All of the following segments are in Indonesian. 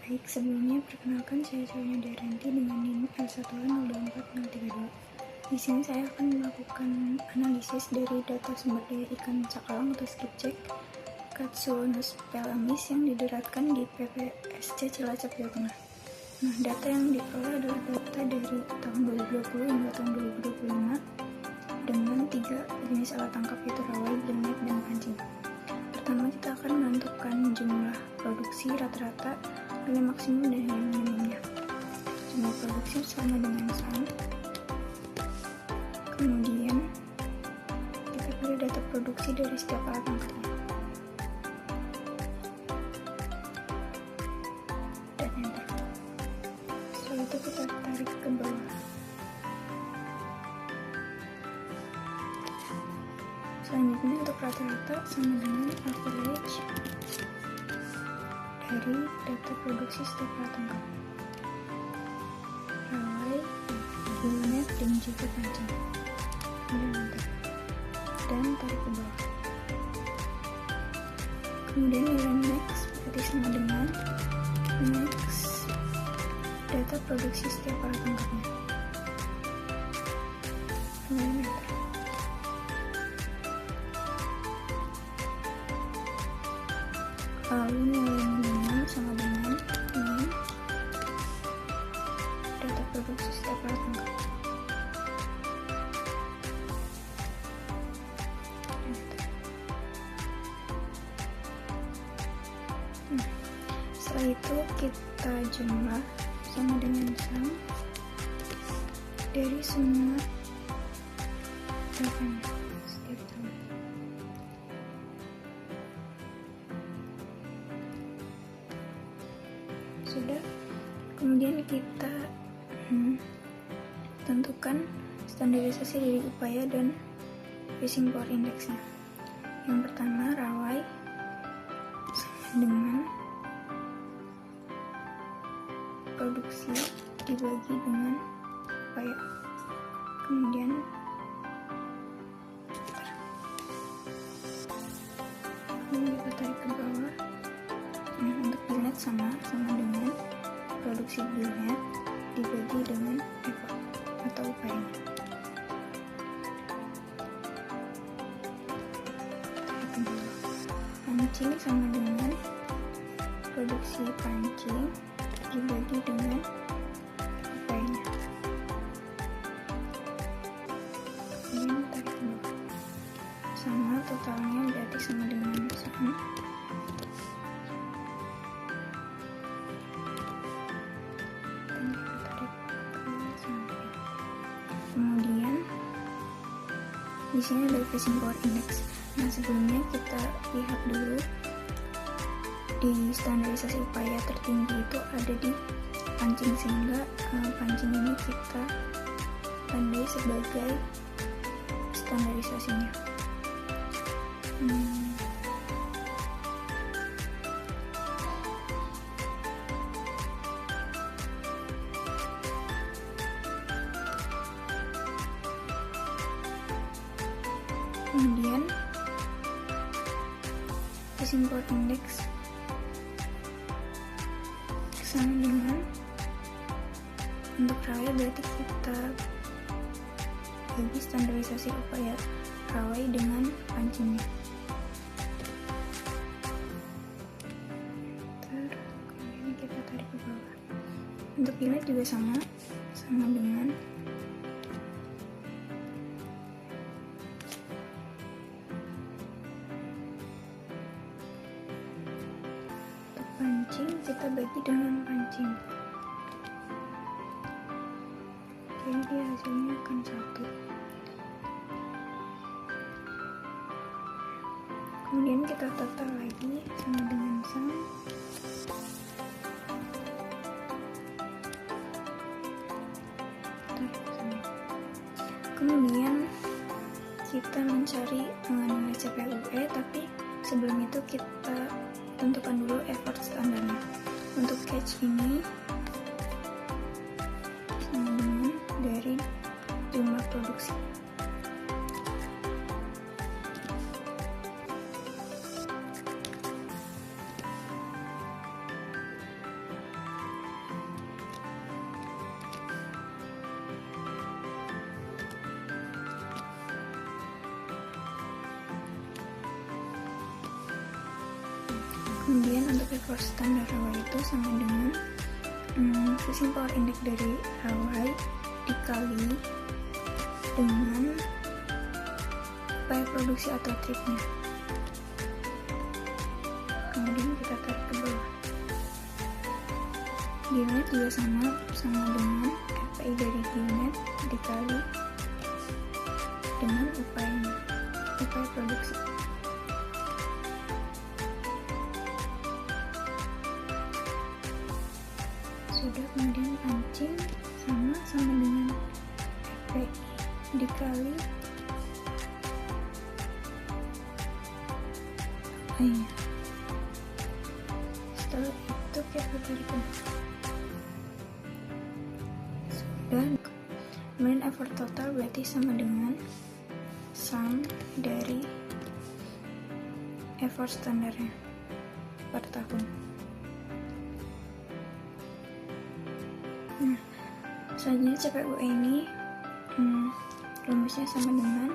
Baik, sebelumnya perkenalkan saya Sonia Daranti dengan NIM L1N02432. Di sini saya akan melakukan analisis dari data sumber daya ikan cakalang atau skipjack Katsuonus pelamis yang didaratkan di PPSC Cilacap, Jawa Tengah. Nah, data yang diperoleh adalah data dari tahun 2020 hingga tahun 2025 dengan 3 jenis alat tangkap, yaitu rawai, gillnet, dan pancing. Pertama, kita akan menentukan jumlah produksi rata-rata, nilai maksimum dan nilai minimumnya. Jumlah produksi sama dengan SAM. Kemudian kita pilih data produksi dari setiap alat tangkapnya dan enter. Setelah itu kita tarik ke bawah. Selanjutnya untuk rata-rata sama dengan average dari data produksi setiap alat tangkap, rawai, gillnet, dan juga pancing. Dan tarik ke bawah. Kemudian nilai max berarti sama dengan max data produksi setiap alat tangkapnya. Kemudian enter. Lalu nilai minimum sama dengan min data produksi setiap alat tangkap. Setelah itu kita jumlah sama dengan sum dari semua datanya setiap tahun. Sudah, kemudian kita tentukan standarisasi dari upaya dan fishing power index-nya. Yang pertama, rawai dengan produksi dibagi dengan upaya. Kemudian kita tarik ke bawah. Nah, untuk gillnet sama dengan produksi gillnet dibagi dengan effort atau upayanya. Tarik ke bawah. Pancing sama dengan produksi pancing dibagi dengan upayanya. Kemudian tarik ke bawah. Sama totalnya berarti sama dengan sum. Kemudian di sini ada fishing power index. Nah, sebelumnya kita lihat dulu di standarisasi upaya tertinggi itu ada di pancing, sehingga pancing ini kita tandai sebagai standarisasinya. Kemudian fishing power index sama dengan untuk rawai, berarti kita bagi standarisasi upaya rawai dengan pancingnya. Kemudian kita tarik ke bawah. Untuk gillnet juga sama dengan pancing, kita bagi dengan pancing. Jadi hasilnya akan 1. Kemudian kita total lagi sama dengan sum. Kemudian kita mencari nilai CPUE, tapi sebelum itu kita tentukan dulu effort standarnya. Untuk catch ini sama dengan dari jumlah produksi. Kemudian untuk effort standar Hawaii itu sama dengan fusing power index dari Hawaii dikali dengan upaya produksi atau tripnya. Kemudian kita tarik ke bawah. Gnet juga sama dengan FPI dari Gnet dikali dengan upaya produksi. Sudah, kemudian pancing sama dengan FPI dikali setelah itu kita tarik ke bawah. Dan kemudian effort total berarti sama dengan sum dari effort standarnya per tahun. Nah, selanjutnya CPUE ini rumusnya sama dengan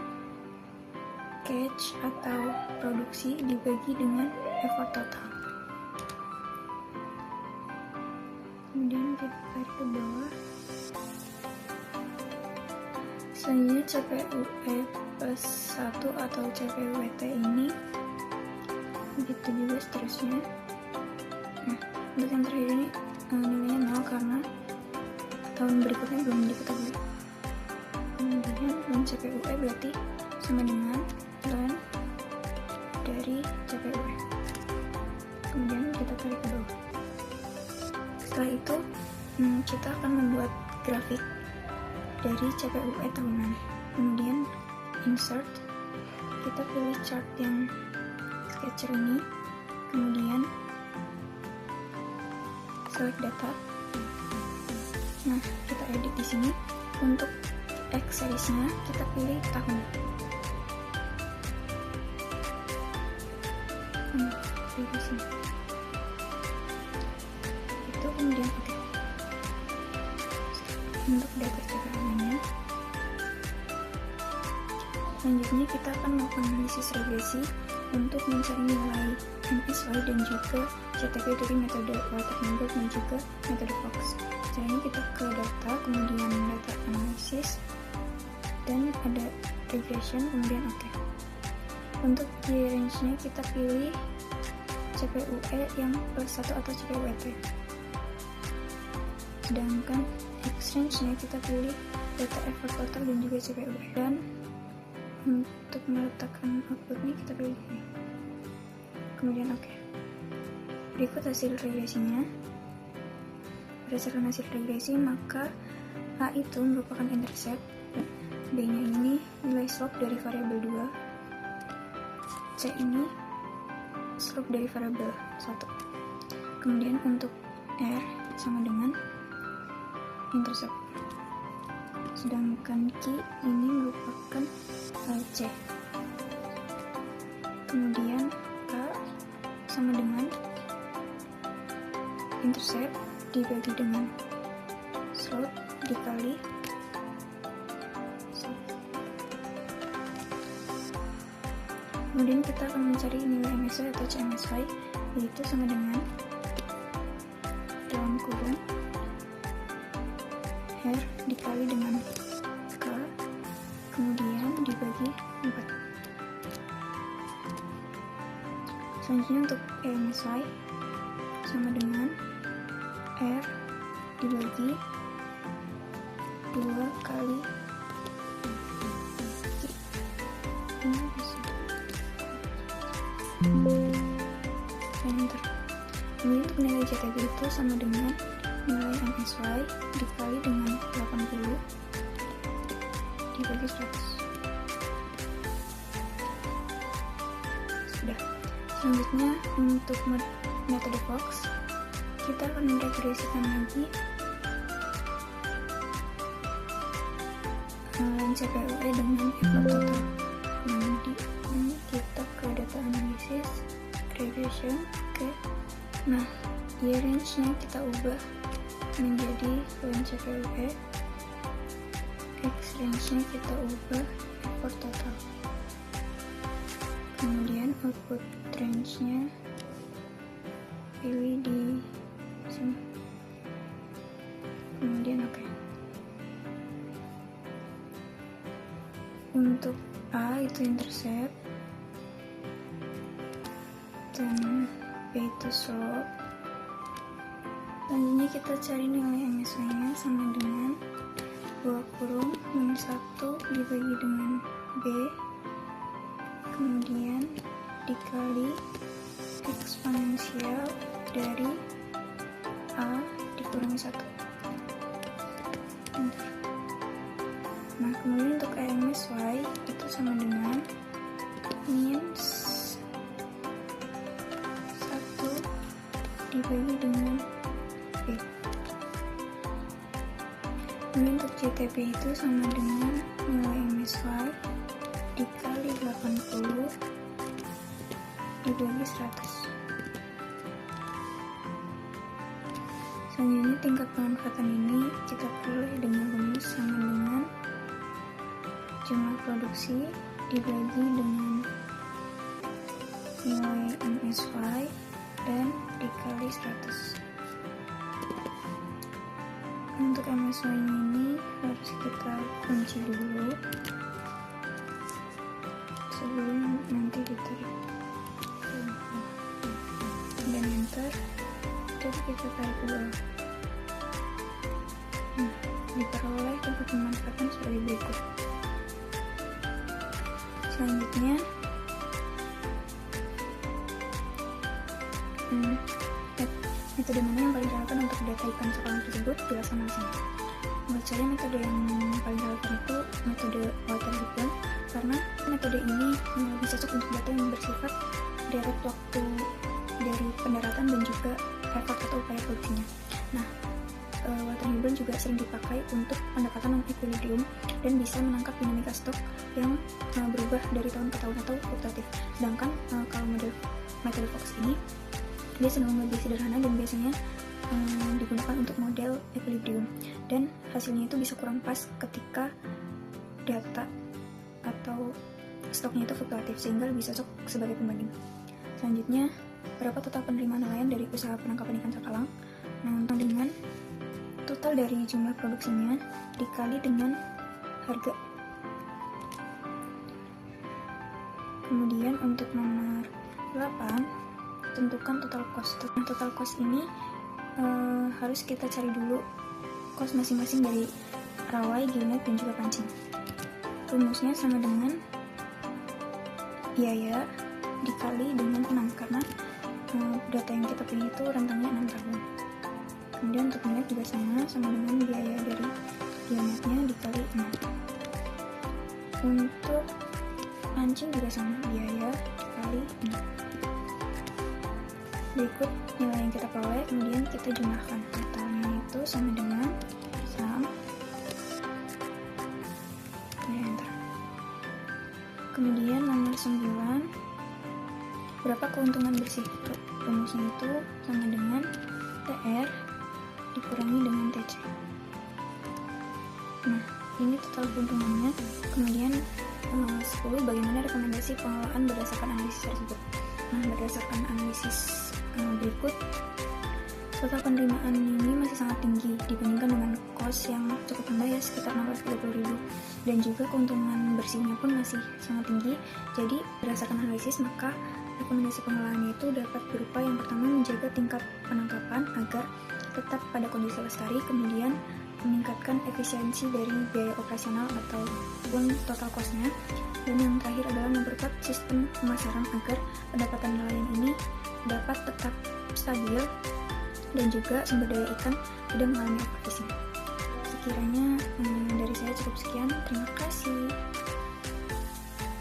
catch atau produksi dibagi dengan effort total. Kemudian kita tarik ke bawah. Selanjutnya CPUE plus 1 atau CPUET ini begitu juga seterusnya. Nah, untuk yang terakhir ini nilainya 0 karena tahun berikutnya belum diketahui. Kemudian CPUE berarti sama dengan ln dari CPUE. Kemudian kita tarik ke bawah. Setelah itu kita akan membuat grafik dari CPUE tahunan. Kemudian insert, kita pilih chart yang sketcher ini, kemudian select data. Nah, kita edit di sini. Untuk X series-nya kita pilih tahun. Di sini. Itu kemudian oke. Untuk data CPUE-nya. Selanjutnya kita akan melakukan analisis regresi untuk mencari nilai MSY dan juga CTP dari metode Waterman dan juga metode Fox. Caranya kita ke data, kemudian data analisis, dan ada regression, kemudian oke. Untuk year range-nya kita pilih CPUE yang plus 1 atau CPUET. Sedangkan X range-nya kita pilih data effort total dan juga CPUE. Dan untuk meletakkan outputnya kita pilih ini. Kemudian oke. Berikut hasil regresinya. Berdasarkan hasil regresi, maka A itu merupakan intercept, B-nya ini nilai slope dari variabel 2, C ini slope dari variabel 1. Kemudian untuk R sama dengan intercept. Sedangkan Q ini merupakan C. Kemudian A sama dengan intercept dibagi dengan slope dikali slope. Kemudian kita akan mencari nilai MSY atau CMSY, yaitu sama dengan dalam kurung R dikali dengan K, kemudian dibagi 4. Selanjutnya untuk MSY sama dengan R dibagi 2 kali enter. Kemudian untuk nilai CTB itu sama dengan nilai MSY dikali dengan 80 dibagi 100. Sudah. Selanjutnya untuk metode Fox, kita akan meregresikan lagi CPUE dengan effort total. Nanti kita ke data analisis, regression, oke. Nah, year range-nya kita ubah menjadi ln CPUE, X range-nya kita ubah effort total. Kemudian output range-nya pilih di sini, kemudian oke. Untuk A itu intercept, dan B itu slope. Selanjutnya kita cari nilai MSY nya sama dengan buka kurung min 1 dibagi dengan B, kemudian dikali eksponensial dari A dikurangi 1. Nah, kemudian untuk MSY itu sama dengan min 1 dibagi dengan B. Kemudian untuk JTP itu sama dengan nilai MSY dikali 80 dibagi 100. Selanjutnya tingkat pemanfaatan ini kita peroleh dengan rumus sama dengan jumlah produksi dibagi dengan nilai MSY dan dikali 100. Untuk MSY ini harus kita kunci dulu sebelum nanti ditarik dan enter, jadi kita tarik ke bawah. Diperoleh tingkat pemanfaatan sebagai berikut. Selanjutnya metode mana yang paling relevan untuk data ikan cakalang tersebut dilaksanakan di sini. Menurut saya metode yang paling relevan itu metode water ribbon, karena metode ini lebih cocok untuk data yang bersifat direct waktu dari pendaratan dan juga effort atau upaya produksinya. Nah, water ribbon juga sering dipakai untuk pendekatan non-equilibrium dan bisa menangkap dinamika stok yang berubah dari tahun ke tahun atau fluktuatif. Sedangkan kalau metode Fox ini dia cenderung lebih sederhana dan biasanya digunakan untuk model equilibrium, dan hasilnya itu bisa kurang pas ketika data atau stoknya itu fluktuatif, sehingga lebih cocok sebagai pembanding. Selanjutnya, berapa total penerimaan nelayan dari usaha penangkapan ikan cakalang? Nah, dengan total dari jumlah produksinya dikali dengan harga. Kemudian untuk nomor 8, tentukan total cost. Nah, total cost ini harus kita cari dulu cost masing-masing dari rawai, gillnet, dan juga pancing. Rumusnya sama dengan biaya dikali dengan 6, karena data yang kita pilih itu rentangnya 6 tahun. Kemudian untuk gillnet juga sama dengan biaya dari gillnetnya dikali 6. Untuk pancing juga sama, biaya dikali 6. Berikut nilai yang kita peroleh, kemudian kita jumlahkan. Totalnya itu sama dengan sum, enter. Kemudian nomor 9, berapa keuntungan bersih? Rumusnya itu sama dengan TR dikurangi dengan TC. Nah, ini total keuntungannya. Kemudian 10, bagaimana rekomendasi pengelolaan berdasarkan analisis tersebut. Nah, berdasarkan analisis berikut, total penerimaan ini masih sangat tinggi dibandingkan dengan cost yang cukup rendah, ya sekitar 630.000, dan juga keuntungan bersihnya pun masih sangat tinggi. Jadi berdasarkan analisis, maka rekomendasi pengelolaannya itu dapat berupa yang pertama, menjaga tingkat penangkapan agar tetap pada kondisi lestari, kemudian meningkatkan efisiensi dari biaya operasional ataupun total cost-nya, dan yang terakhir adalah memperkuat sistem pemasaran agar pendapatan nelayan ini dapat tetap stabil dan juga sumber daya ikan tidak mengalami overfishing. Sekiranya dari saya cukup sekian, terima kasih.